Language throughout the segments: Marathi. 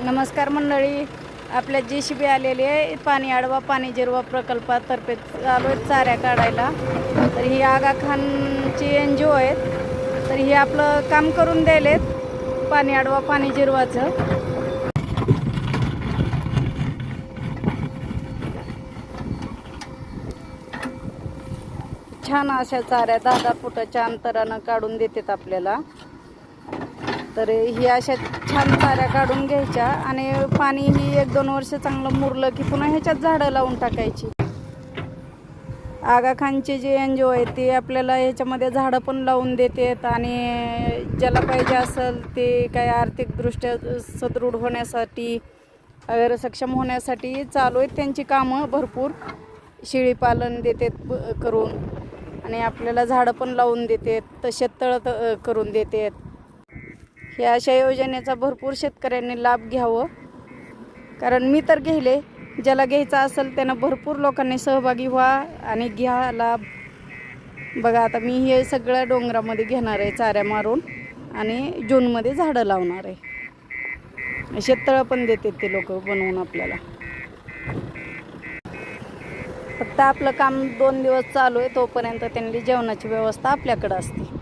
नमस्कार मंडळी, आपल्या JCB आलेली आहे पाणी आडवा पाणी जिरवा प्रकल्पातर्फे चालू आहे चाऱ्या काढायला। तर ही आगा खानची NGO आहेत। तर ही आपलं काम करून द्यायलेत पाणी आडवा पाणी जिरवाचं। छान अशा चाऱ्या 10-10 फुटाच्या अंतरानं काढून देतात आपल्याला। तर ही अशा छान चाऱ्या काढून घ्यायच्या आणि पाणी ही 1-2 वर्ष चांगलं मुरलं की पुन्हा ह्याच्यात झाडं लावून टाकायची। आगा खानची जी NGO आहे ती आपल्याला ह्याच्यामध्ये झाडं पण लावून देतात आणि ज्याला पाहिजे असेल ते काय आर्थिकदृष्ट्या सदृढ होण्यासाठी वगैरे सक्षम होण्यासाठी चालू आहेत त्यांची कामं भरपूर। शेळीपालन देतात करून आणि आपल्याला झाडं पण लावून देतात, शेततळ करून देतात। ह्या अशा योजनेचा भरपूर शेतकऱ्यांनी लाभ घ्यावं, कारण मी तर घेले। ज्याला घ्यायचा असेल त्यानं भरपूर लोकांनी सहभागी व्हा आणि घ्या लाभ। बघा आता मी हे सगळं डोंगरामध्ये घेणार आहे चाऱ्या मारून आणि जूनमध्ये झाडं लावणार आहे। शेततळं पण देतात ते लोक बनवून आपल्याला। फक्त आपलं काम 2 दिवस चालू आहे, तोपर्यंत त्यांनी जेवणाची व्यवस्था आपल्याकडे असते।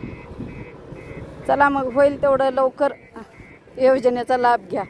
चला मग होईल तेवढं लवकर योजनेचा लाभ घ्या।